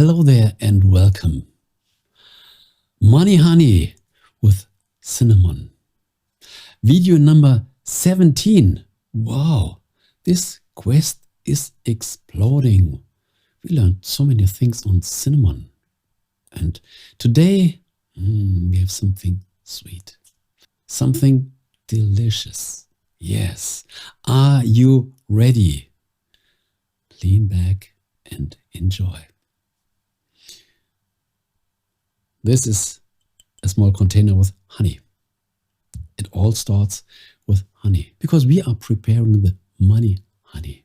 Hello there and welcome. Money Honey with cinnamon. Video number 17. Wow, this quest is exploding. We learned so many things on cinnamon. And today we have something sweet, something delicious. Yes. Are you ready? Lean back and enjoy. This is a small container with honey. It all starts with honey because we are preparing the money honey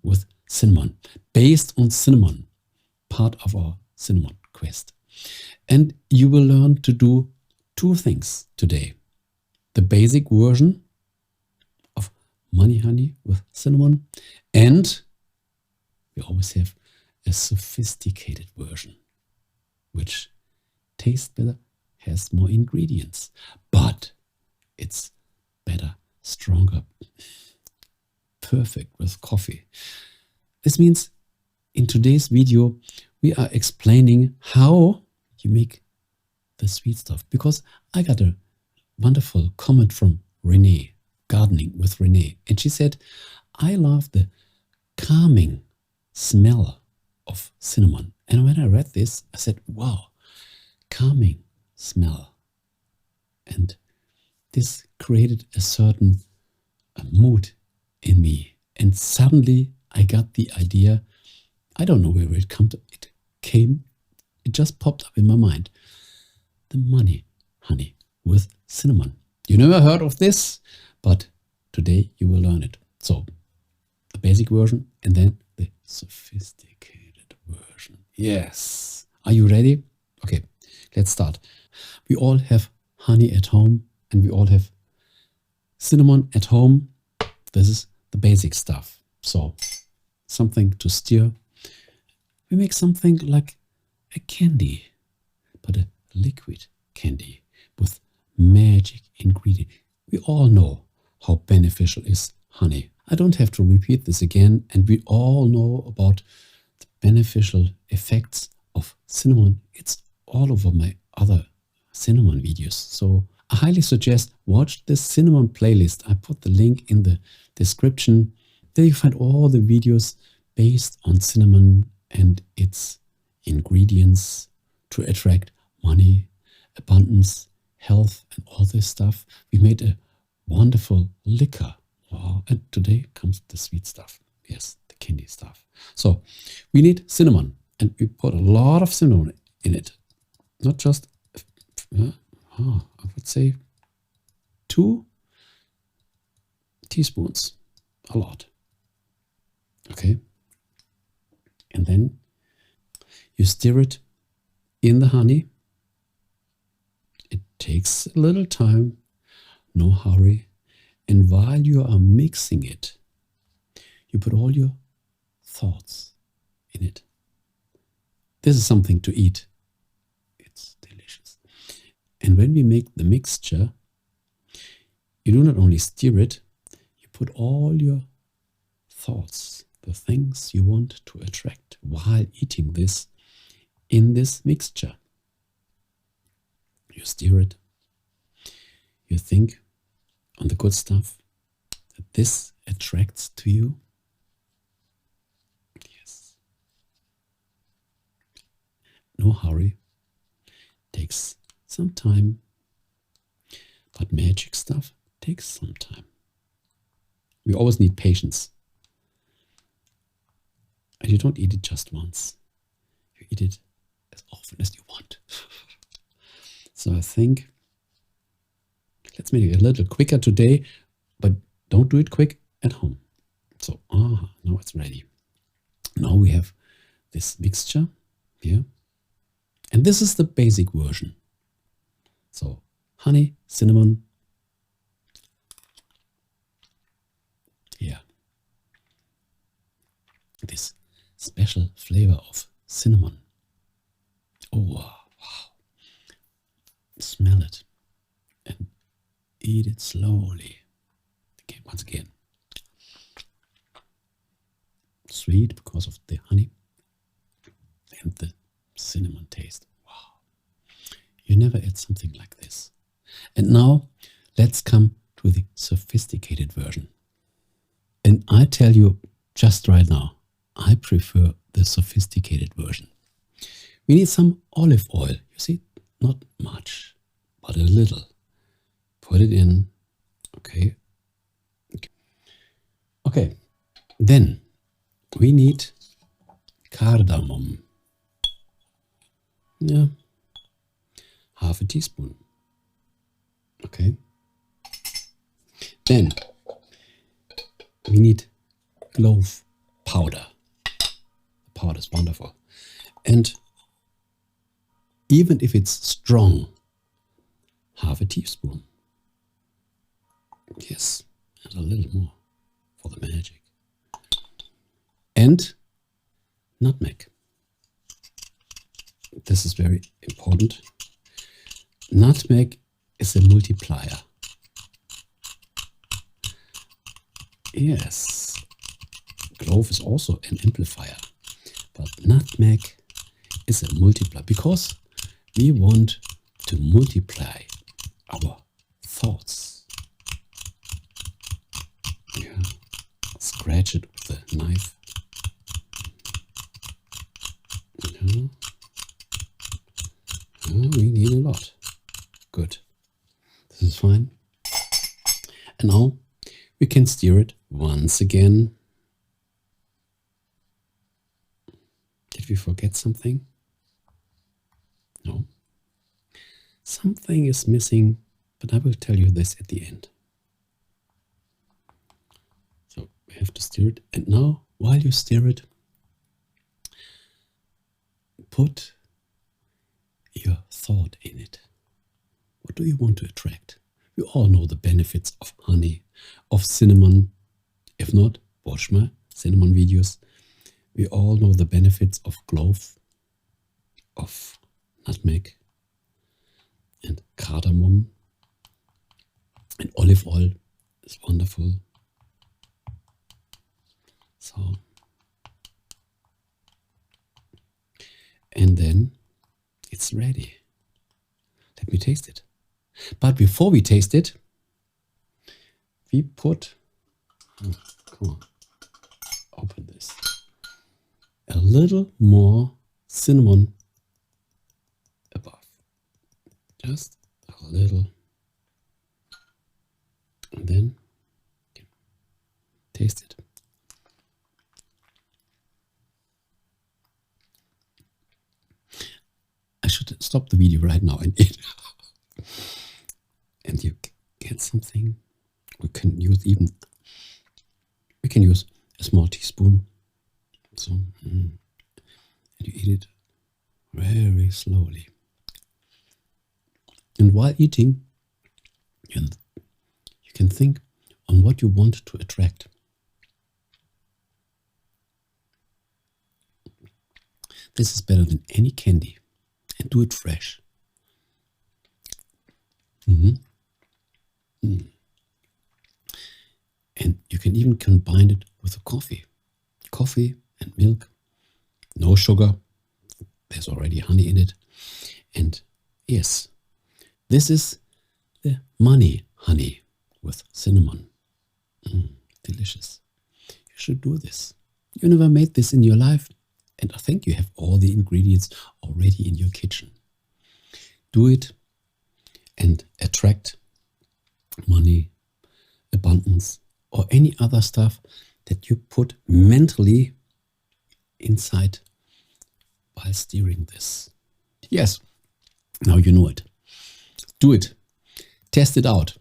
with cinnamon, based on cinnamon, part of our cinnamon quest. And you will learn to do two things today. The basic version of money honey with cinnamon, and we always have a sophisticated version, which tastes better, has more ingredients, but it's better, stronger, perfect with coffee. This means in today's video, we are explaining how you make the sweet stuff, because I got a wonderful comment from Renee, gardening with Renee, and she said, I love the calming smell of cinnamon. And when I read this, I said, wow, calming smell. And this created a certain mood in me. And suddenly I got the idea. I don't know where it came. It just popped up in my mind. The money honey with cinnamon. You never heard of this, but today you will learn it. So the basic version and then the sophisticated version. Yes. Are you ready? Okay, let's start. We all have honey at home and we all have cinnamon at home. This is the basic stuff. So something to stir. We make something like a candy, but a liquid candy with magic ingredient. We all know how beneficial is honey. I don't have to repeat this again, and we all know about the beneficial effects of cinnamon. It's all over my other cinnamon videos. So I highly suggest watch this cinnamon playlist. I put the link in the description. There you find all the videos based on cinnamon and its ingredients to attract money, abundance, health, and all this stuff. We made a wonderful liquor. Wow. And today comes the sweet stuff. Yes, the candy stuff. So we need cinnamon, and we put a lot of cinnamon in it. Not just, I would say 2 teaspoons. A lot. Okay. And then you stir it in the honey. It takes a little time, no hurry. And while you are mixing it, you put all your thoughts in it. This is something to eat. It's delicious. And when we make the mixture, you do not only stir it, you put all your thoughts, the things you want to attract while eating this, in this mixture. You stir it. You think on the good stuff that this attracts to you. Yes. No hurry. Takes some time. But magic stuff takes some time. We always need patience. And you don't eat it just once. You eat it as often as you want. So I think let's make it a little quicker today, but don't do it quick at home. So, now it's ready. Now we have this mixture here. And this is the basic version. So, honey, cinnamon. Here. This special flavor of cinnamon. Oh, wow. Smell it. And eat it slowly. Okay, once again. Sweet because of the honey. and the cinnamon taste. Wow. You never ate something like this. And now let's come to the sophisticated version. And I tell you just right now, I prefer the sophisticated version. We need some olive oil. You see, not much, but a little. Put it in. Okay. Okay. Then we need cardamom. Yeah. Half a teaspoon. Okay. Then we need clove powder. The powder is wonderful. And even if it's strong, half a teaspoon. Yes, and a little more for the magic. And nutmeg. This is very important. Nutmeg is a multiplier. Yes, clove is also an amplifier, but nutmeg is a multiplier because we want to multiply our thoughts. Yeah, scratch it with a knife. Yeah. Oh, we need a lot. Good. This is fine. And now we can stir it once again. Did we forget something? No. Something is missing, but I will tell you this at the end. So we have to stir it. And now, while you stir it, put your thought in it. What do you want to attract? We all know the benefits of honey, of cinnamon. If not, watch my cinnamon videos. We all know the benefits of clove, of nutmeg, and cardamom, and olive oil is wonderful. So, and then it's ready. Let me taste it. But before we taste it, we put, oh, come on, open this, a little more cinnamon above. Just a little. And then taste it. I should stop the video right now and eat. And you get something. We can use a small teaspoon. So, and you eat it very slowly. And while eating, you can think on what you want to attract. This is better than any candy. And do it fresh. And you can even combine it with a coffee. Coffee and milk. No sugar. There's already honey in it. And yes, this is the money honey with cinnamon. Delicious. You should do this. You never made this in your life. And I think you have all the ingredients already in your kitchen. Do it and attract money, abundance, or any other stuff that you put mentally inside while stirring this. Yes, now you know it. Do it. Test it out.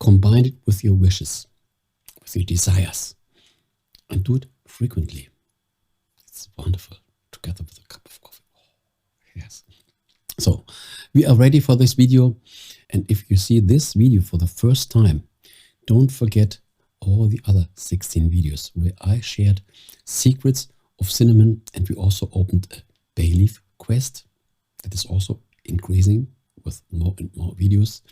Combine it with your wishes, with your desires, and do it frequently. It's wonderful, together with a cup of coffee. Oh, yes. So, we are ready for this video. And if you see this video for the first time, don't forget all the other 16 videos where I shared secrets of cinnamon, and we also opened a bay leaf quest that is also increasing with more and more videos.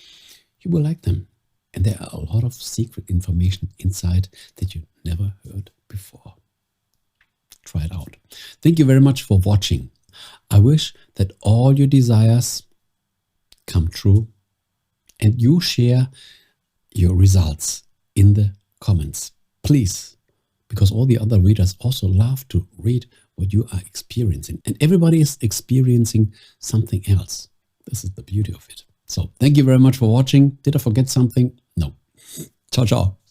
You will like them. And there are a lot of secret information inside that you never heard before. Try it out. Thank you very much for watching. I wish that all your desires come true and you share your results in the comments, please, because all the other readers also love to read what you are experiencing, and everybody is experiencing something else. This is the beauty of it. So thank you very much for watching. Did I forget something? No. Ciao, ciao.